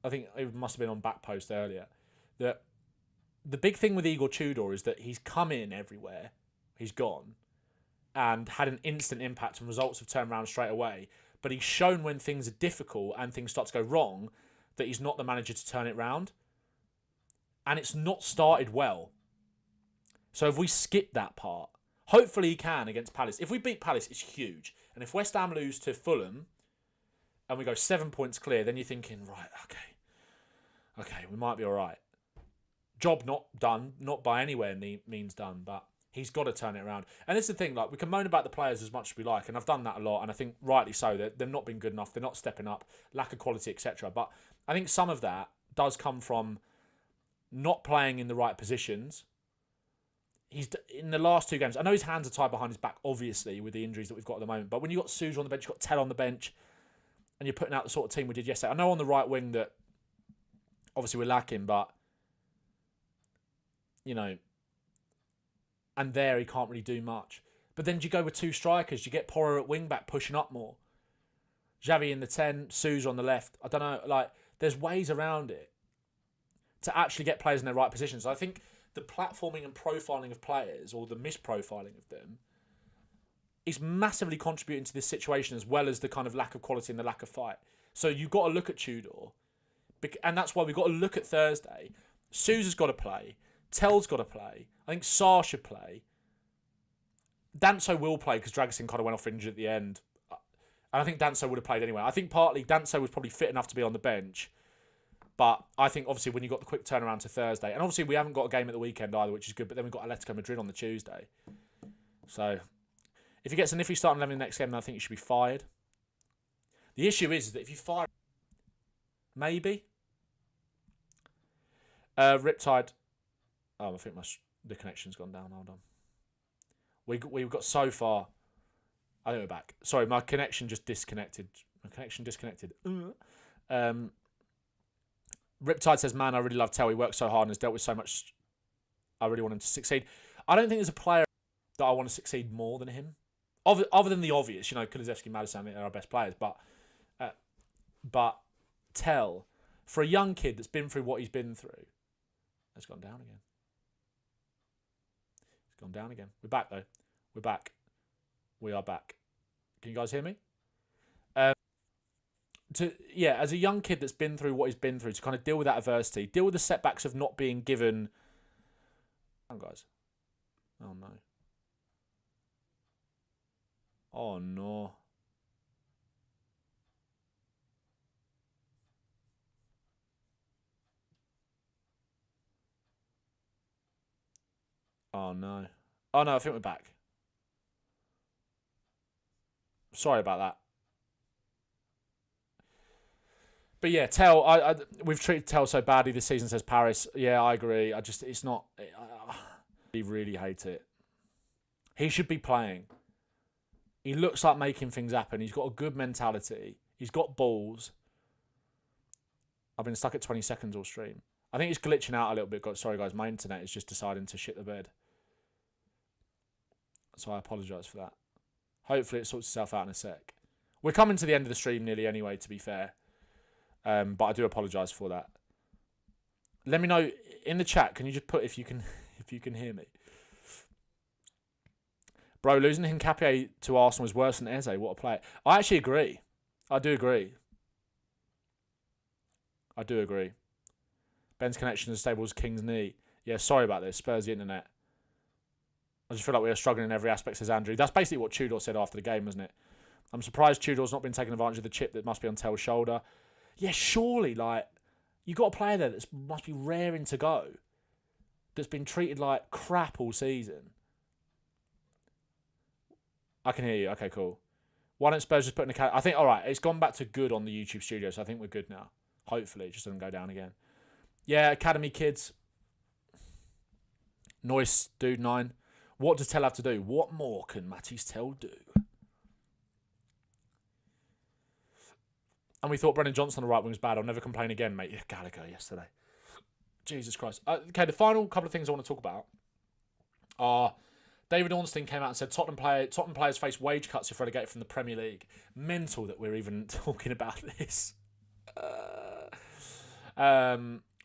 I think it must have been on Back Post earlier, that the big thing with Igor Tudor is that he's come in everywhere, he's gone, and had an instant impact and results have turned around straight away. But he's shown when things are difficult and things start to go wrong that he's not the manager to turn it round. And it's not started well. So if we skip that part, hopefully he can against Palace. If we beat Palace, it's huge. And if West Ham lose to Fulham and we go 7 points clear, then you're thinking, right, okay, we might be all right. Job not done, not by anywhere means done, but he's got to turn it around. And this is the thing, like, we can moan about the players as much as we like, and I've done that a lot, and I think rightly so. They've not been good enough, they're not stepping up, lack of quality, etc. But I think some of that does come from not playing in the right positions. He's in the last 2 games. I know his hands are tied behind his back, obviously, with the injuries that we've got at the moment. But when you've got Sousa on the bench, you've got Tell on the bench, and you're putting out the sort of team we did yesterday. I know on the right wing that obviously we're lacking, but you know, and there he can't really do much. But then you go with 2 strikers, you get Porro at wing back pushing up more. Xavi in the 10, Sousa on the left. I don't know, like, there's ways around it to actually get players in their right positions. So I think the platforming and profiling of players, or the misprofiling of them, is massively contributing to this situation, as well as the kind of lack of quality and the lack of fight. So you've got to look at Tudor, and that's why we've got to look at Thursday. Sousa's got to play. Tell's got to play. I think Sarr should play. Danso will play because Dragusin kind of went off injured at the end. And I think Danso would have played anyway. I think partly Danso was probably fit enough to be on the bench. But I think obviously when you got the quick turnaround to Thursday, and obviously we haven't got a game at the weekend either, which is good, but then we've got Atletico Madrid on the Tuesday. So if he gets an iffy starting 11 next game, then I think he should be fired. The issue is that if you fire, maybe. Riptide. Oh, I think the connection's gone down. Hold on. We've got so far. I think we're back. Sorry, my connection just disconnected. Riptide says, man, I really love Tell. He works so hard and has dealt with so much. I really want him to succeed. I don't think there's a player that I want to succeed more than him. Other than the obvious, you know, Kulusevski, Madison, they're our best players. But Tell, for a young kid that's been through what he's been through, has gone down again. It's gone down again. We're back, though. We're back. We are back. Can you guys hear me? As a young kid that's been through what he's been through, to kind of deal with that adversity, deal with the setbacks of not being given... Come on, guys. Oh, no. Oh, no. Oh, no. Oh, no, I think we're back. Sorry about that. But yeah, Tell, we've treated Tell so badly this season, says Paris. Yeah, I agree. It's not... I really hate it. He should be playing. He looks like making things happen. He's got a good mentality. He's got balls. I've been stuck at 20 seconds all stream. I think it's glitching out a little bit. Sorry, guys. My internet is just deciding to shit the bed. So I apologise for that. Hopefully it sorts itself out in a sec. We're coming to the end of the stream nearly anyway, to be fair. But I do apologise for that. Let me know in the chat. Can you just put if you can hear me? Bro, losing Hincapié to Arsenal is worse than Eze. What a player. I actually agree. I do agree. Ben's connection is as stable as King's knee. Yeah, sorry about this. Spurs the internet. I just feel like we are struggling in every aspect, says Andrew. That's basically what Tudor said after the game, wasn't it? I'm surprised Tudor's not been taking advantage of the chip that must be on Tell's shoulder. Yeah, surely, like, you got a player there that must be raring to go, that's been treated like crap all season. I can hear you. Okay, cool. Why don't Spurs just put in a... I think, all right, it's gone back to good on the YouTube studio, so I think we're good now. Hopefully, it just doesn't go down again. Yeah, Academy kids. Noise, dude, 9. What does Tell have to do? What more can Matty's Tell do? And we thought Brennan Johnson on the right wing was bad. I'll never complain again, mate. Yeah, Gallagher yesterday. Jesus Christ. Okay, the final couple of things I want to talk about are... David Ornstein came out and said Tottenham players face wage cuts if relegated from the Premier League. Mental that we're even talking about this.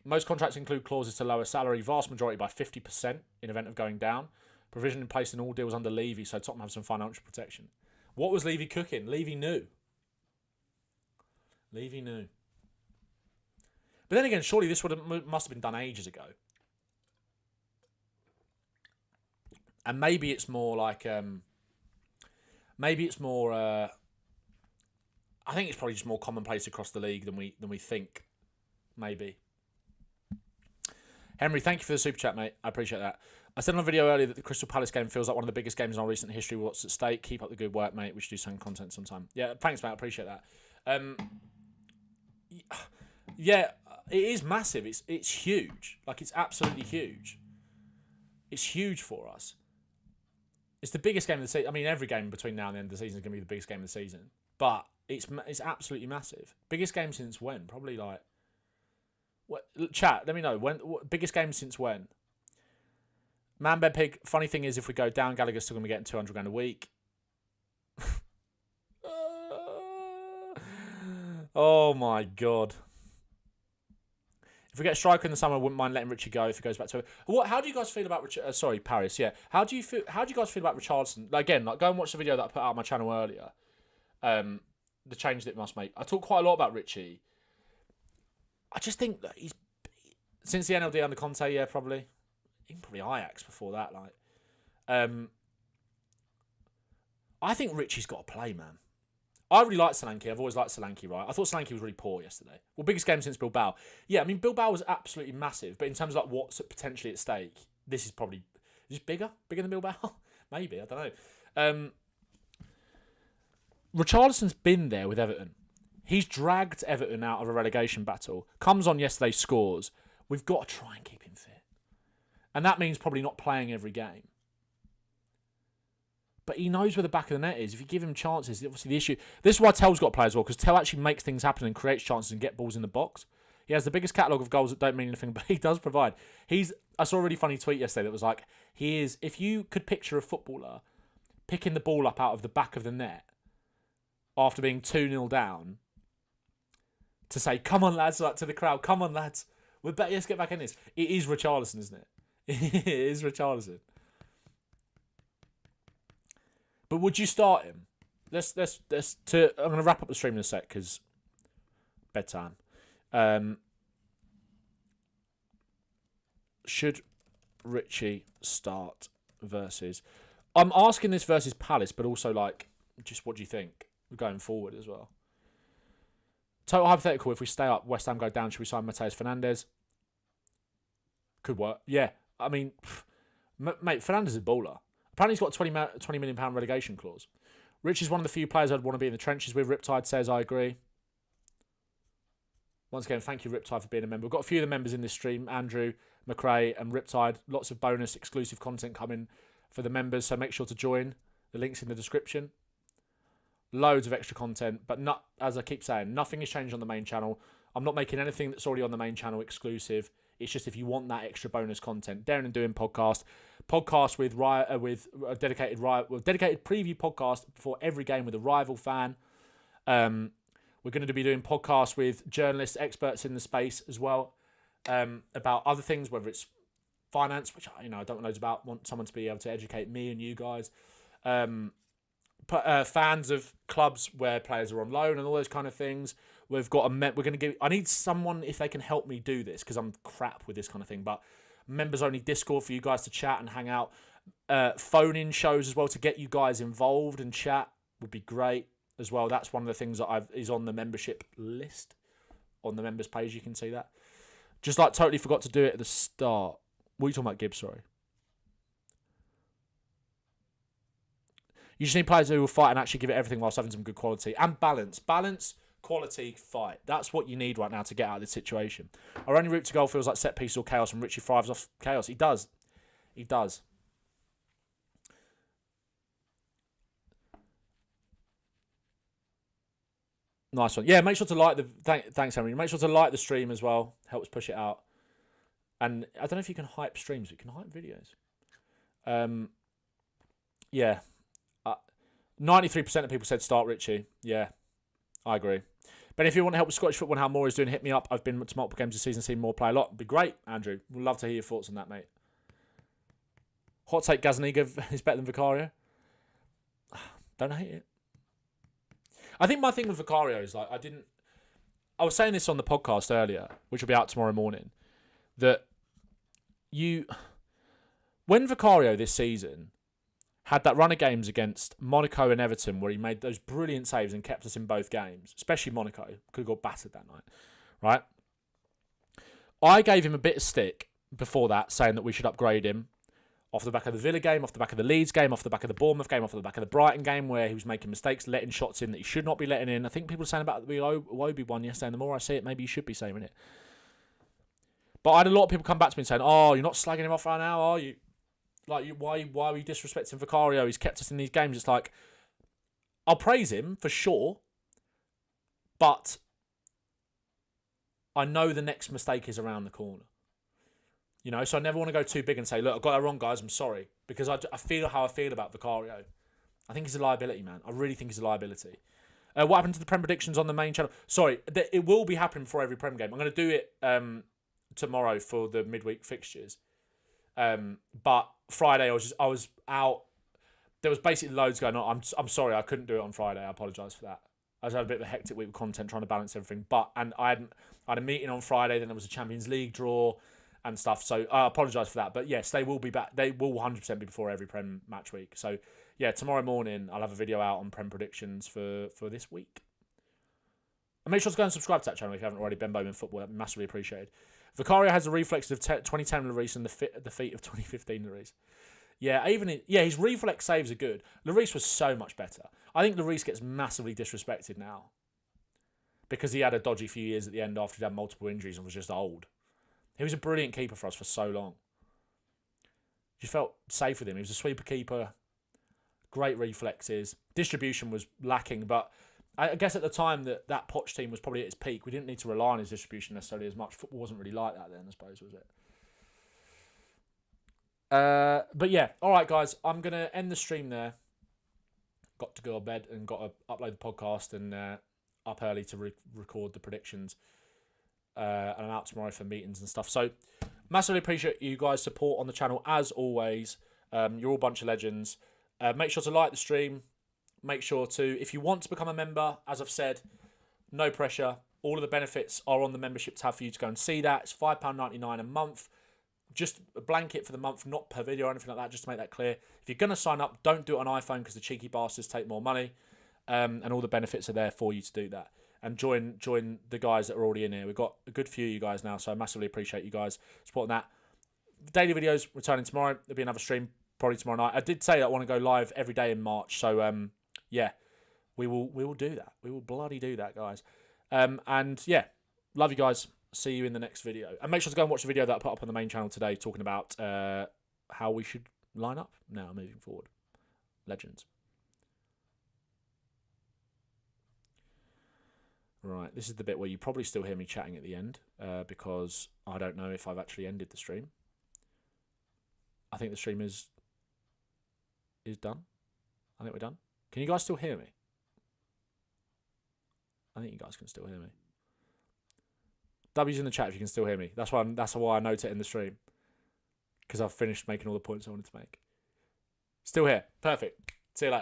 Most contracts include clauses to lower salary, vast majority by 50% in event of going down. Provision in place in all deals under Levy, so Tottenham have some financial protection. What was Levy cooking? Levy knew. Levy knew. But then again, surely this must have been done ages ago. And maybe it's more like, I think it's probably just more commonplace across the league than we think. Maybe. Henry, thank you for the super chat, mate. I appreciate that. I said on a video earlier that the Crystal Palace game feels like one of the biggest games in our recent history. What's at stake? Keep up the good work, mate. We should do some content sometime. Yeah, thanks, mate. I appreciate that. Yeah, it is massive. It's huge. Like, it's absolutely huge. It's huge for us. It's the biggest game of the season. I mean, every game between now and the end of the season is going to be the biggest game of the season. But it's absolutely massive. Biggest game since when? Probably like... What, chat, let me know. Biggest game since when? Manbed Pig, funny thing is, if we go down, Gallagher's still going to be getting 200 grand a week. Oh my God. If we get a striker in the summer, I wouldn't mind letting Richie go if he goes back to it. How do you guys feel about sorry, Paris? Yeah. How do you guys feel about Richarlison? Again, like, go and watch the video that I put out on my channel earlier. The change that it must make. I talk quite a lot about Richie. I just think that he's since the NLD under Conte, yeah, probably. Even probably Ajax before that, like. I think Richie's got to play, man. I really like Solanke. I've always liked Solanke, right? I thought Solanke was really poor yesterday. Well, biggest game since Bilbao. Yeah, I mean, Bilbao was absolutely massive, but in terms of like what's potentially at stake, this is probably just bigger than Bilbao. Maybe, I don't know. Richarlison's been there with Everton. He's dragged Everton out of a relegation battle. Comes on yesterday, scores. We've got to try and keep him fit, and that means probably not playing every game. But he knows where the back of the net is. If you give him chances, obviously the issue... This is why Tell's got to play as well, because Tell actually makes things happen and creates chances and get balls in the box. He has the biggest catalogue of goals that don't mean anything, but he does provide. I saw a really funny tweet yesterday that was like, if you could picture a footballer picking the ball up out of the back of the net after being 2-0 down to say, come on, lads, like to the crowd, come on, lads, let's get back in this. It is Richarlison, isn't it? It is Richarlison. But would you start him? I'm going to wrap up the stream in a sec because bedtime. Should Richie start versus? I'm asking this versus Palace, but also like, just what do you think going forward as well? Total hypothetical: if we stay up, West Ham go down, should we sign Mateus Fernandes? Could work. Yeah, I mean, mate, Fernandes is a baller. Apparently he's got a £20 million relegation clause. Rich is one of the few players I'd want to be in the trenches with. Riptide says, I agree. Once again, thank you, Riptide, for being a member. We've got a few of the members in this stream. Andrew, McRae and Riptide. Lots of bonus exclusive content coming for the members, so make sure to join. The link's in the description. Loads of extra content, but not, as I keep saying, nothing has changed on the main channel. I'm not making anything that's already on the main channel exclusive. It's just if you want that extra bonus content. Darren and Doing podcast with a dedicated preview podcast before every game with a rival fan. We're going to be doing podcasts with journalists, experts in the space as well, about other things, whether it's finance, which I don't know loads about. Want someone to be able to educate me and you guys. Fans of clubs where players are on loan and all those kind of things. We've got we're going to give. I need someone if they can help me do this because I'm crap with this kind of thing. But members only Discord for you guys to chat and hang out. Phone-in shows as well to get you guys involved and chat would be great as well. That's one of the things that is on the membership list on the members page. You can see that. Just like totally forgot to do it at the start. What are you talking about, Gibbs? Sorry. You just need players who will fight and actually give it everything whilst having some good quality and balance. Balance, quality, fight. That's what you need right now to get out of this situation. Our only route to goal feels like set pieces or chaos, and Richie thrives off chaos. He does. He does. Nice one. Yeah, make sure to like the... Thanks, Henry. Make sure to like the stream as well. Helps push it out. And I don't know if you can hype streams, but you can hype videos. Yeah. 93% of people said start Richie. Yeah, I agree. But if you want to help with Scottish football and how more is doing, hit me up. I've been to multiple games this season, seen more play a lot. It'd be great, Andrew. We'd love to hear your thoughts on that, mate. Hot take, Gazaniga is better than Vicario. Don't hate it. I think my thing with Vicario is like I was saying this on the podcast earlier, which will be out tomorrow morning, that when Vicario this season had that run of games against Monaco and Everton where he made those brilliant saves and kept us in both games, especially Monaco, could have got battered that night, right? I gave him a bit of stick before that, saying that we should upgrade him off the back of the Villa game, off the back of the Leeds game, off the back of the Bournemouth game, off the back of the Brighton game where he was making mistakes, letting shots in that he should not be letting in. I think people were saying about the Iwobi one yesterday, and the more I see it, maybe you should be saying it. But I had a lot of people come back to me and saying, oh, you're not slagging him off right now, are you? Like, why are you disrespecting Vicario? He's kept us in these games. It's like, I'll praise him for sure, but I know the next mistake is around the corner. You know, so I never want to go too big and say, look, I got that wrong, guys, I'm sorry. Because I feel how I feel about Vicario. I think he's a liability, man. I really think he's a liability. What happened to the Prem predictions on the main channel? Sorry, it will be happening before every Prem game. I'm going to do it tomorrow for the midweek fixtures. But Friday, I was out. There was basically loads going on. I'm sorry, I couldn't do it on Friday. I apologise for that. I just had a bit of a hectic week with content, trying to balance everything. And I had a meeting on Friday, then there was a Champions League draw and stuff. So I apologise for that. But yes, they will be back. They will 100% be before every Prem match week. So yeah, tomorrow morning I'll have a video out on Prem predictions for this week. And make sure to go and subscribe to that channel if you haven't already. Ben Bowman Football, that'd be massively appreciated. Vicario has the reflex of 2010 Lloris and the feet of 2015 Lloris. Yeah, his reflex saves are good. Lloris was so much better. I think Lloris gets massively disrespected now because he had a dodgy few years at the end after he had multiple injuries and was just old. He was a brilliant keeper for us for so long. You felt safe with him. He was a sweeper keeper, great reflexes. Distribution was lacking, but I guess at the time that Poch team was probably at its peak, we didn't need to rely on his distribution necessarily as much. Football wasn't really like that then, I suppose, was it? But yeah, all right, guys, I'm going to end the stream there. Got to go to bed and got to upload the podcast and up early to record the predictions. And I'm out tomorrow for meetings and stuff. So massively appreciate you guys' support on the channel as always. You're all a bunch of legends. Make sure to like the stream. Make sure to, if you want to become a member, as I've said, no pressure. All of the benefits are on the membership tab for you to go and see that. It's £5.99 a month. Just a blanket for the month, not per video or anything like that, just to make that clear. If you're going to sign up, don't do it on iPhone because the cheeky bastards take more money. And all the benefits are there for you to do that. And join the guys that are already in here. We've got a good few of you guys now, so I massively appreciate you guys supporting that. Daily videos returning tomorrow. There'll be another stream probably tomorrow night. I did say that I want to go live every day in March, so yeah, we will do that. We will bloody do that, guys. And yeah, love you guys. See you in the next video. And make sure to go and watch the video that I put up on the main channel today talking about how we should line up now moving forward. Legends. Right, this is the bit where you probably still hear me chatting at the end because I don't know if I've actually ended the stream. I think the stream is done. I think we're done. Can you guys still hear me? I think you guys can still hear me. W's in the chat if you can still hear me. That's why I note it in the stream. Because I've finished making all the points I wanted to make. Still here. Perfect. See you later.